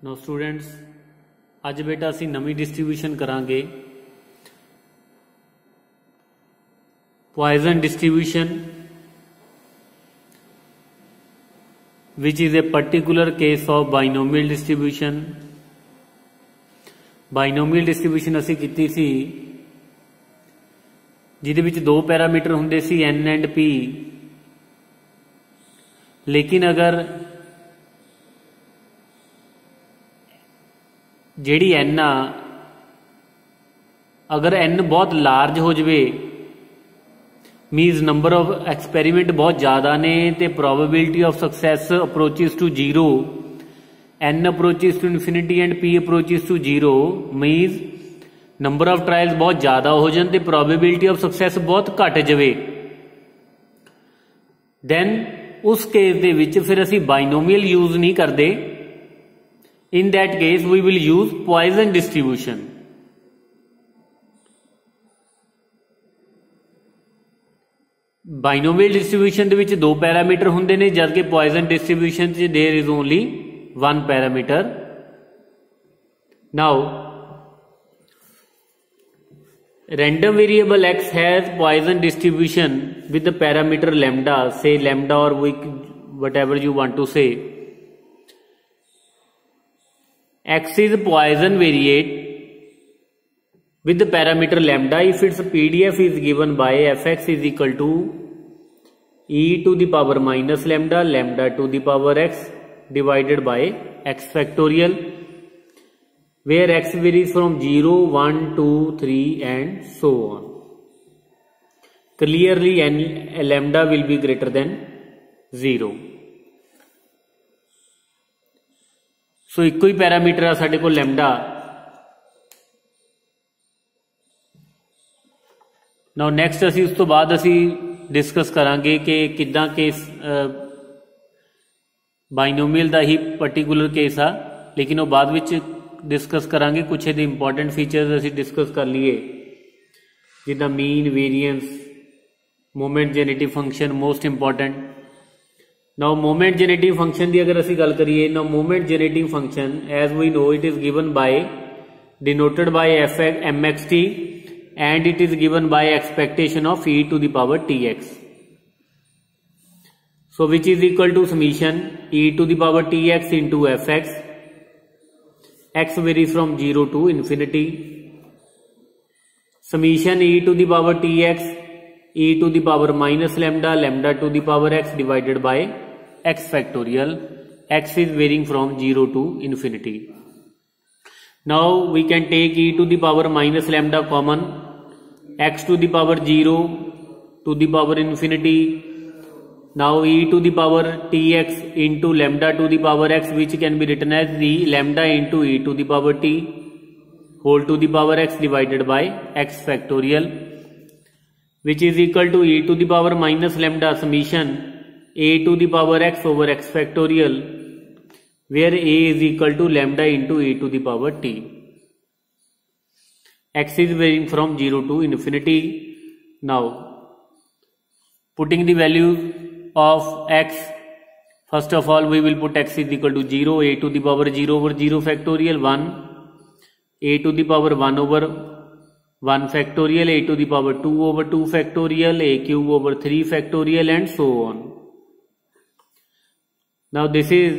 No students, अज बेटा असी नवी distribution करांगे Poisson distribution which is a particular case of binomial distribution. Binomial distribution असी कीती सी जिहदे विच दो पैरामीटर हुंदे सी एन एंड पी, लेकिन अगर जिहड़ी एन आ अगर एन बहुत लार्ज हो जाए मीनस नंबर ऑफ एक्सपेरीमेंट बहुत ज़्यादा ने तो probability of success approaches to zero, n approaches to infinity and p approaches to zero means number of trials बहुत ज़्यादा हो जाए तो प्रोबेबिलिटी ऑफ सक्सैस बहुत घट जाए। दैन उस केस दे विच फिर असी बाइनोमियल यूज नहीं करते। In that case we will use Poisson distribution। Binomial distribution दे विच दो पैरामीटर हुंदे ने, जबकि Poisson distribution च there is only one parameter. Now random variable x has Poisson distribution with the parameter lambda, say lambda or whatever you want to say। X is Poisson variate with the parameter lambda if its PDF is given by fx is equal to e to the power minus lambda lambda to the power x divided by x factorial, where x varies from 0, 1, 2, 3 and so on. Clearly lambda will be greater than 0। सो एक ही parameter आ साडे कोल lambda. Now next असी उस तो बाद असी discuss करांगे कि किदां case binomial दा ही पर्टिकुलर केस आ, लेकिन वो बाद विच डिस्कस करांगे। कुछ इहदे इंपॉर्टेंट फीचर्स असी डिस्कस कर लिए, जिद्दां mean, variance, moment generative function most important. Now moment generative function की अगर असी गल करिए, now moment generative function as we know it is given by denoted by M X T and it is given by expectation of E to the power T X. So which is equal to summation E to the power T X into F X. X varies from 0 to infinity. Summation E to the power T x e to the power minus lambda lambda to the power x divided by x factorial, x is varying from 0 to infinity। Now we can take e to the power minus lambda common, x to the power 0 to the power infinity। Now e to the power tx into lambda to the power x, which can be written as the lambda into e to the power t whole to the power x divided by x factorial, which is equal to e to the power minus lambda summation a to the power x over x factorial, where a is equal to lambda into e to the power t। x is varying from 0 to infinity। Now putting the values of x, first of all we will put x is equal to 0, a to the power 0 over 0 factorial 1, a to the power 1 over 1 factorial, a to the power 2 over 2 factorial, a cube over 3 factorial and so on। Now this is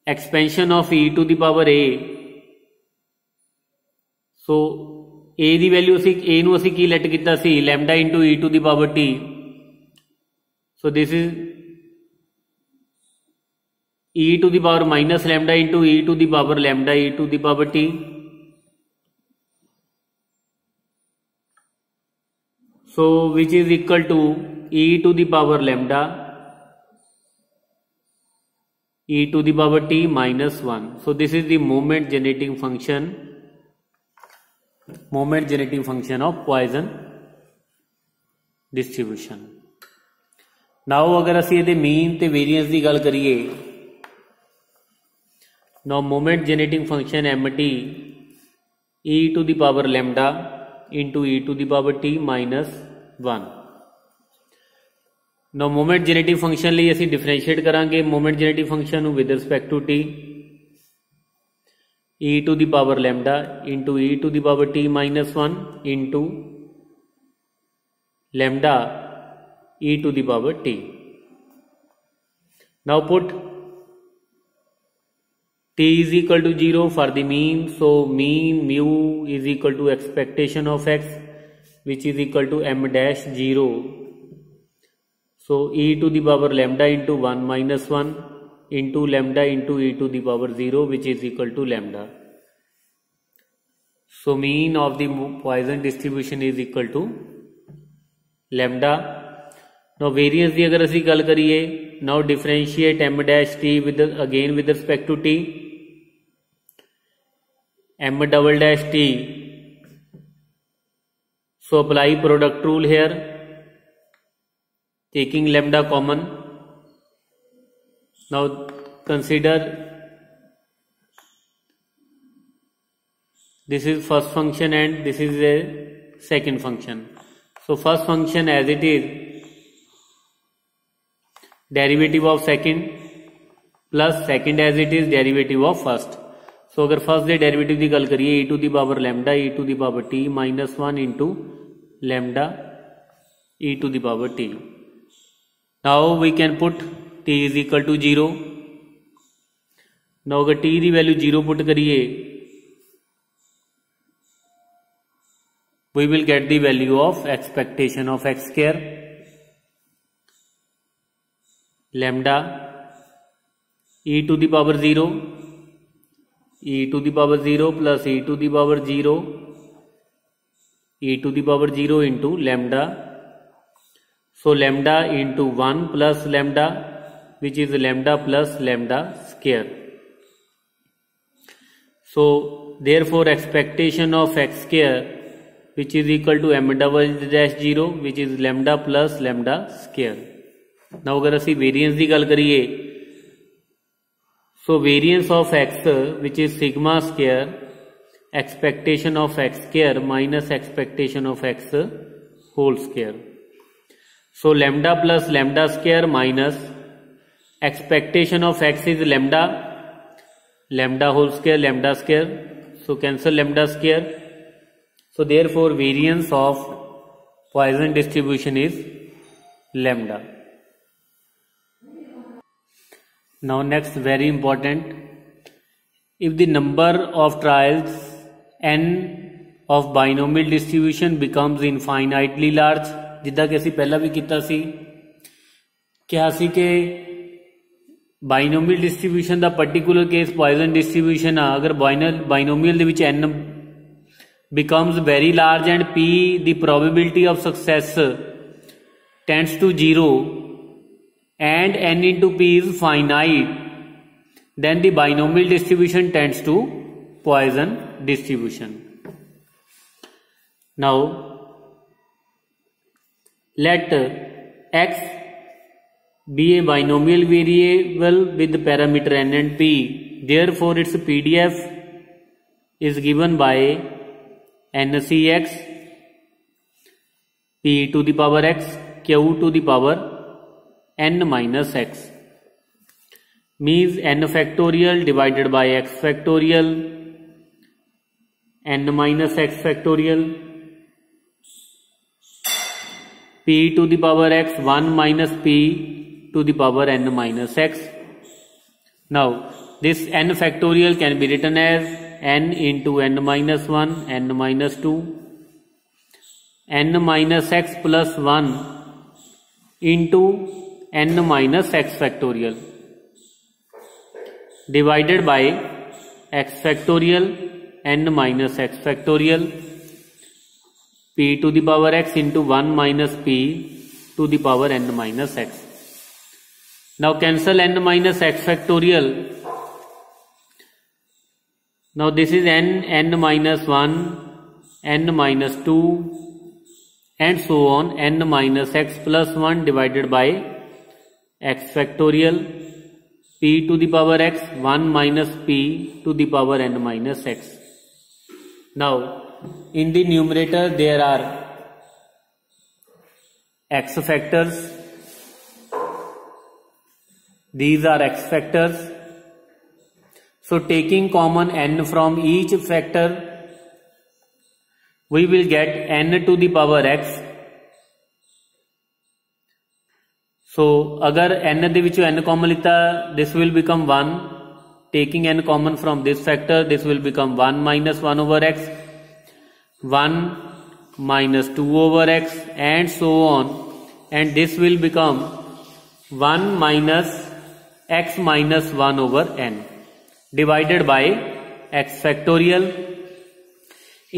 expansion of e to the power a। So a the value असी a नू असी की late किया सी lambda into e to the power t। So this is e to the power minus lambda into e to the power lambda e to the power t। So which is equal to e to the power lambda e to the power t minus 1। So this is the moment generating function of Poisson distribution। Now अगर असी इहदे mean ते variance की गल करिए, now moment generating function mt e to the power lambda into e to the power t minus 1। Now moment generative function ਲਈ ਅਸੀਂ differentiate करांगे moment generative function with respect to t. e to the power lambda into e to the power t minus 1 into lambda e to the power t. Now put t is equal to 0 for the mean. So mean mu is equal to expectation of x, which is equal to m dash 0. So e to the power lambda into 1 minus 1 into lambda into e to the power 0, which is equal to lambda. So mean of the Poisson distribution is equal to lambda. Now variance की अगर ਅਸੀਂ ਗੱਲ करिए, now differentiate m dash t with again with respect to t, m double dash t. So apply product rule here, taking lambda common. Now consider this is first function and this is a second function. So first function as it is, derivative of second plus second as it is derivative of first. So अगर first they derivative की गल करिए, e to the power lambda e to the power t minus 1 into lambda e to the power t. Now we can put t is equal to 0. Now अगर t की value 0 put करिए, we will get the value of expectation of x square, lambda e to the power 0, e to the power 0 plus e to the power 0, e to the power 0 into lambda. So lambda into 1 plus lambda, which is lambda plus lambda square. So therefore expectation of x square, which is equal to m double dash 0, which is lambda plus lambda square. Now अगर ਅਸੀਂ variance की गल करिए, so variance of x, which is sigma square expectation of x square minus expectation of x whole square. So lambda plus lambda square minus expectation of x is lambda, lambda whole square, lambda square. So cancel lambda square. So therefore variance of Poisson distribution is lambda. Now next, very important, if the number of trials n of binomial distribution becomes infinitely large, जिद्दां कि ਅਸੀਂ ਪਹਿਲਾਂ ਵੀ ਕੀਤਾ ਸੀ, ਕਿਹਾ ਸੀ ਕਿ ਬਾਈਨੋਮੀਅਲ distribution ਦਾ particular case poison distribution ਆ, ਅਗਰ ਬਾਈਨੋਮੀਅਲ ਦੇ ਵਿੱਚ n becomes very large and p the probability of success tends to 0 and n into p is finite, then the binomial distribution tends to Poisson distribution. Now let x be a binomial variable with parameter n and p, therefore its PDF is given by NCX p to the power x q to the power n minus x, means n factorial divided by x factorial n minus x factorial p to the power x 1 minus p to the power n minus x. Now this n factorial can be written as n into n minus 1, n minus 2, n minus x plus 1 into n minus x factorial divided by x factorial n minus x factorial p to the power x into 1 minus p to the power n minus x. Now cancel n minus x factorial. Now this is n minus 1, n minus 2 and so on, n minus x plus 1 divided by x factorial p to the power x 1 minus p to the power n minus x. Now in the numerator there are x factors, these are x factors. So taking common n from each factor, we will get n to the power x. So अगर n दे विचों n common लिता, this will become 1. Taking n common from this factor, this will become 1 minus 1 over x, 1 minus 2 over x, and so on. And this will become 1 minus x minus 1 over n divided by x factorial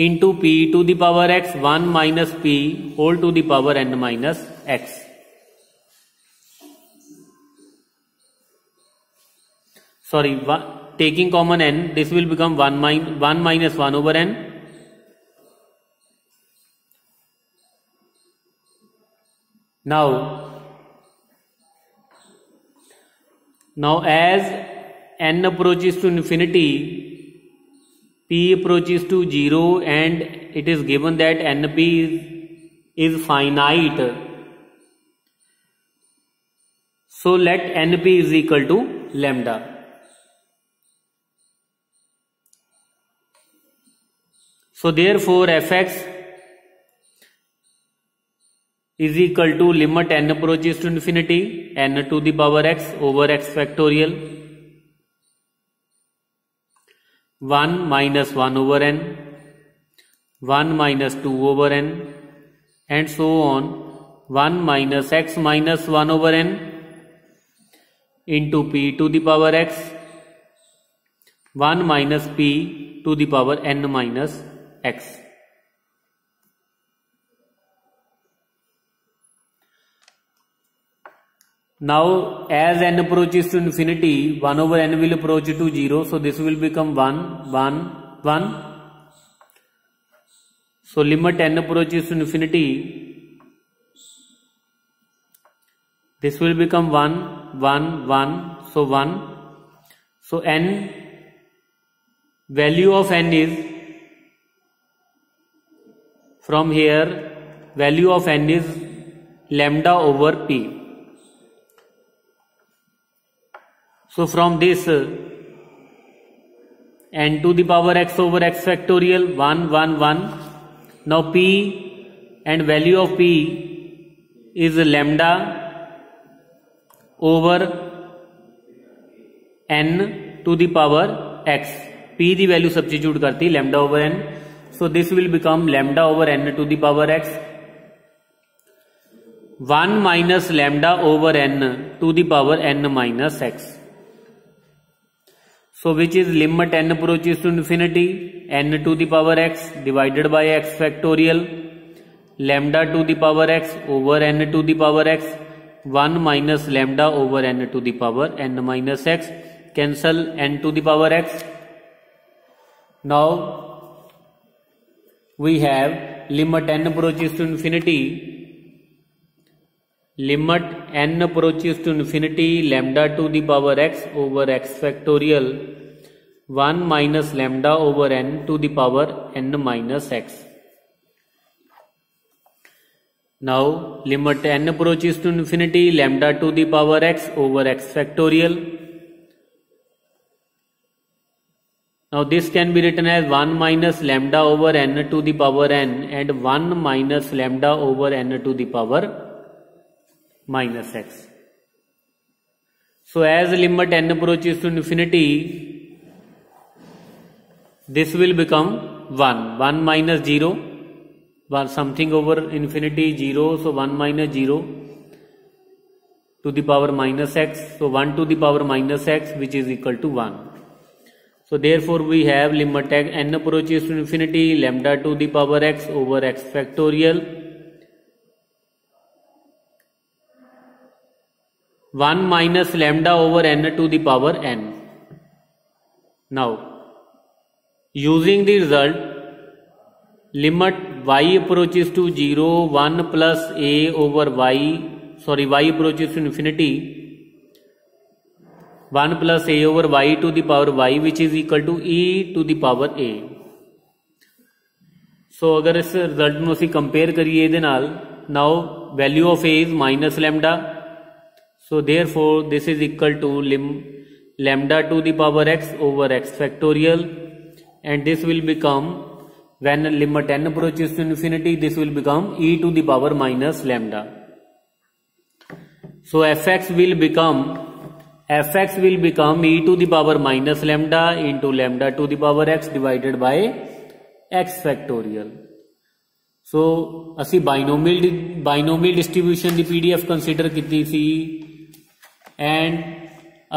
into p to the power x 1 minus p whole to the power n minus x. Sorry, taking common n, this will become 1 minus 1 over n. Now as n approaches to infinity, p approaches to 0, and it is given that np is finite. So let np is equal to lambda. So therefore fx is equal to limit n approaches to infinity, n to the power x over x factorial, 1 minus 1 over n, 1 minus 2 over n, and so on, 1 minus x minus 1 over n into p to the power x, 1 minus p to the power n minus x. Now as n approaches to infinity, 1 over n will approach to 0, so this will become 1, 1, 1. So limit n approaches to infinity, this will become 1, 1, 1, so 1. So n, value of n is, from here, value of n is lambda over p. So from this, n to the power x over x factorial, 1, 1, 1. Now p and value of p is lambda over n to the power x. p the value substitute करती lambda over n. So this will become lambda over n to the power x, 1 minus lambda over n to the power n minus x. So which is limit n approaches to infinity, n to the power x divided by x factorial, lambda to the power x over n to the power x, 1 minus lambda over n to the power n minus x, cancel n to the power x. Now we have limit n approaches to infinity, limit n approaches to infinity, lambda to the power x over x factorial, 1 minus lambda over n to the power n minus x. Now limit n approaches to infinity, lambda to the power x over x factorial. Now this can be written as 1 minus lambda over n to the power n and 1 minus lambda over n to the power minus x. So as limit n approaches to infinity, this will become 1, 1 minus 0, 1 something over infinity 0, so 1 minus 0 to the power minus x, so 1 to the power minus x, which is equal to 1. So therefore we have limit n approaches to infinity, lambda to the power x over x factorial, 1 minus lambda over n to the power n. Now using the result, limit y approaches to 0, 1 plus a over y, y approaches to infinity, 1 plus a over y to the power y, which is equal to e to the power a. So अगर इस result में उसी compare करिए इहदे नाल, now value of a is minus lambda, so therefore this is equal to lambda to the power x over x factorial, and this will become, when limit n approaches to infinity, this will become e to the power minus lambda. So fx will become e to the power minus lambda into lambda to the power x divided by x factorial. So ਅਸੀਂ ਬਾਈਨੋਮੀਅਲ distribution ਦੀ PDF consider ਕੀਤੀ ਸੀ, and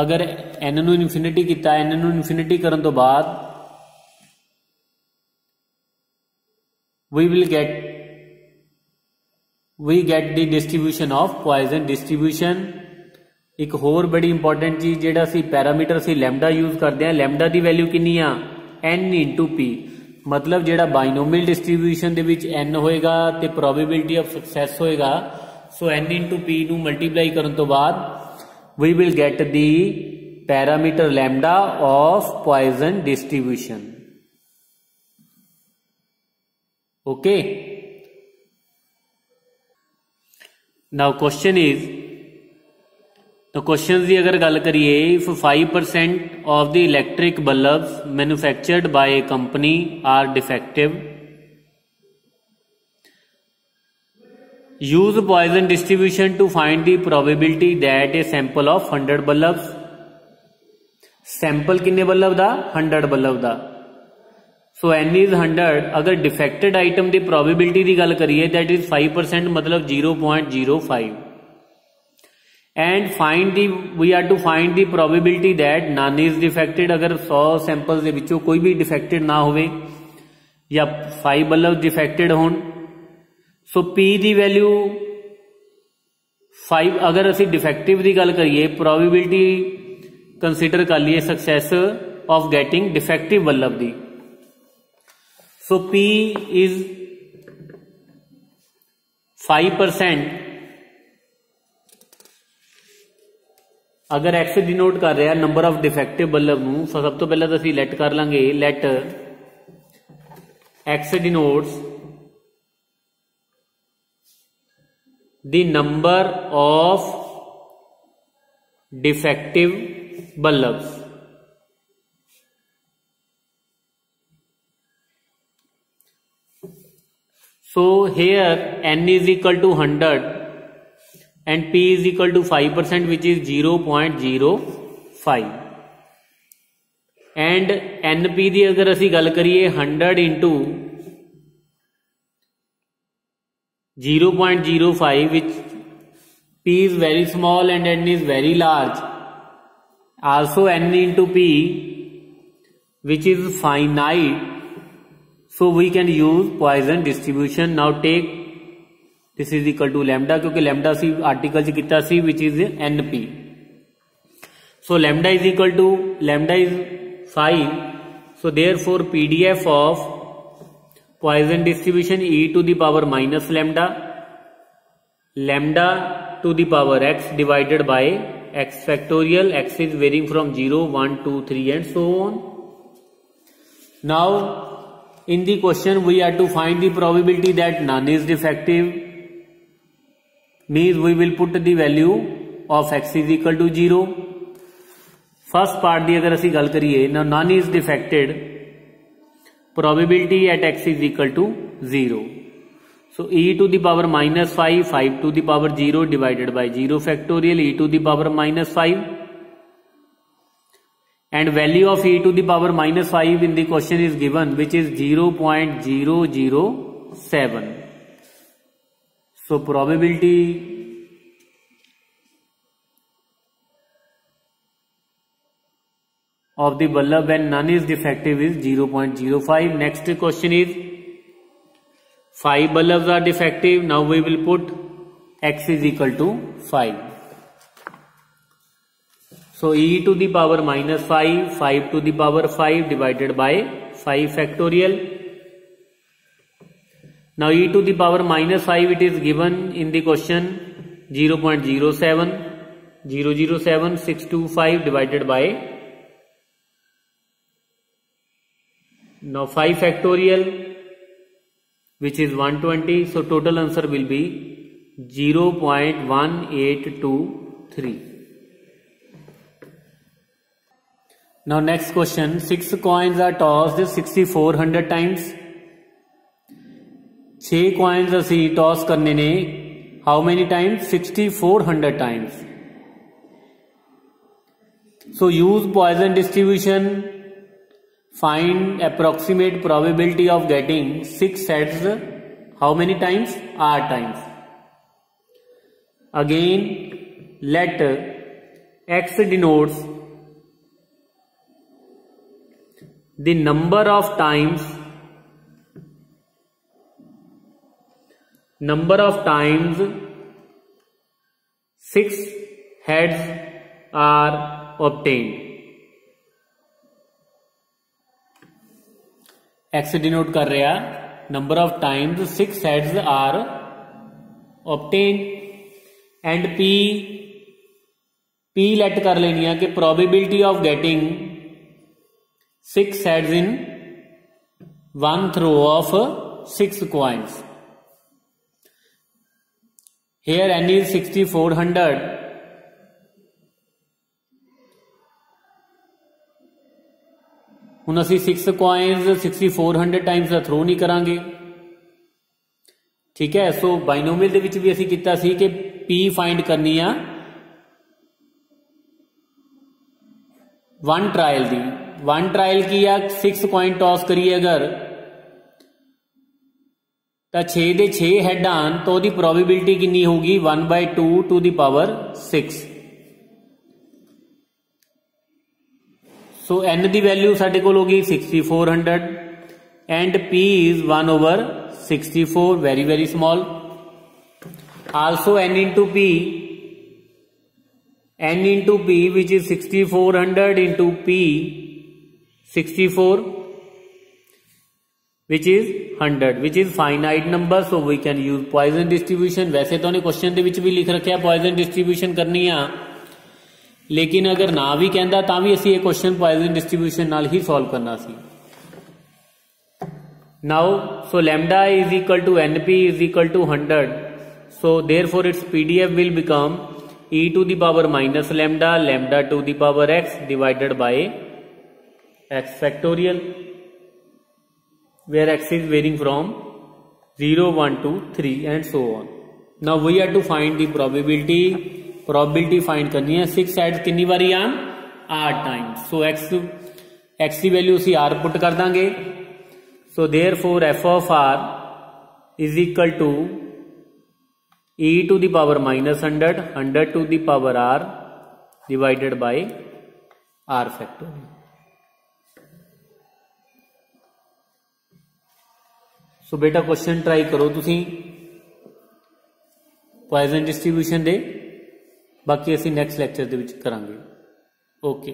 अगर n ਨੂੰ infinity ਕੀਤਾ, n ਨੂੰ infinity ਕਰਨ ਤੋਂ ਬਾਅਦ we get the distribution of Poisson distribution. एक होर बड़ी इंपॉर्टेंट चीज, जेड़ा सी पैरामीटर सी लैम्डा यूज करते हैं, लैम्डा की वैल्यू कितनी आ, n इंटू पी, मतलब जेड़ा बाइनोमियल डिस्ट्रीब्यूशन दे विच n होएगा ते प्रोबेबिलिटी ऑफ सक्सेस होएगा, सो n इंटू पी नू मल्टीप्लाई करन तो बाद we will get the parameter lambda of Poisson distribution. Okay. Now question is, तो क्वेश्चन की अगर गल करिए, if 5% of the electric bulbs manufactured by a company are defective, use Poisson distribution to find the probability that a sample of 100 bulbs, sample किन्ने bulb दा, 100 bulb दा, सो n is 100, अगर defected item की probability की गल करिए that is 5%, मतलब 0.05, and find the, we are to find the probability that none is defected, अगर 100 सैंपल के विचों कोई भी डिफेक्टेड ना होवे या 5 बल्ब डिफेक्टेड होन, सो P की वैल्यू 5, अगर असी डिफेक्टिव की गल करिए, प्रोबेबिलिटी कंसीडर कर लिए success of getting defective bulb the, so P is 5%, अगर x डिनोट कर रहा नंबर ऑफ डिफेक्टिव बल्ब नू, सब तो पहले तो असी लेट कर लांगे, let x denotes the number of defective bulbs. So here n is equal to 100 and P is equal to 5%, which is 0.05, and NP दी अगर असी गल करिए 100 into 0.05, which P is very small and n is very large, also n into P, which is finite, so we can use Poisson distribution. Now take this is equal to lambda, क्योंकि lambda सी article च कितना सी, which is NP, so lambda is equal to, lambda is 5, so therefore PDF of Poisson distribution e to the power minus lambda, lambda to the power x divided by x factorial, x is varying from 0, 1, 2, 3 and so on. Now in the question we are to find the probability that none is defective, means we will put the value of x is equal to 0. First part दी अगर असी गल करिए, now none is defected, probability at x is equal to 0. So e to the power minus 5, 5 to the power 0 divided by 0 factorial e to the power minus 5, and value of e to the power minus 5 in the question is given, which is 0.007. So probability of the bulb when none is defective is 0.05. Next question is 5 bulbs are defective. Now we will put x is equal to 5. So e to the power minus 5, 5 to the power 5 divided by 5 factorial. Now e to the power minus 5, it is given in the question 0.07, 007625 divided by, now 5 factorial, which is 120, so total answer will be 0.1823. Now next question, 6 coins are tossed 6400 times. 6 coins असी toss करने ने how many times? 6400 times. So use Poisson distribution. Find approximate probability of getting 6 heads how many times? R times. Again, let X denotes the number of times six heads are obtained. X denote कर रहा number of times 6 heads are obtained and P let कर लेनी है कि probability of getting 6 heads in one throw of 6 coins. Here n is 6400. ਹੁਣ ਅਸੀਂ 6 coins 6400 times ਦਾ throw नहीं करांगे, ठीक है। सो बाइनोमियल ਦੇ ਵਿੱਚ ਵੀ ਅਸੀਂ ਕੀਤਾ ਸੀ कि P फाइंड करनी आ वन ट्रायल दी। वन ट्रायल की आ 6 coin टॉस करिए अगर तो 6 ਦੇ 6 ਹੈਡ ਆਣ तो ਉਹਦੀ प्रोबेबिलिटी कितनी होगी 1/2 to the power 6। So n ਦੀ वैल्यू साडे कोल होगी 6400 and p is 1/64, very very small. Also n into p which is 6400 into p 64 which is 100 which is finite number, so we can use Poisson distribution। वैसे तो उन्हें question दे विच भी लिख रखा Poisson distribution करनी आ, लेकिन अगर ना भी कहता तां भी असीं ये क्वेश्चन Poisson distribution नाल ही सॉल्व करना सी। Now so lambda is equal to np is equal to 100, so therefore its PDF will become e to the power minus lambda to the power x divided by x factorial, where x is varying from 0, 1 to 3 and so on. Now we have to find the probability find करनी है। 6 heads कितनी बारी आन r times, so x की value उसी r put कर देंगे। so therefore f of r is equal to e to the power minus 100 to the power r divided by r factorial। सो बेटा क्वेश्चन ट्राई करो तुसी Poisson डिस्ट्रीब्यूशन दे, बाकी असी next lecture दे विच करांगे। ओके।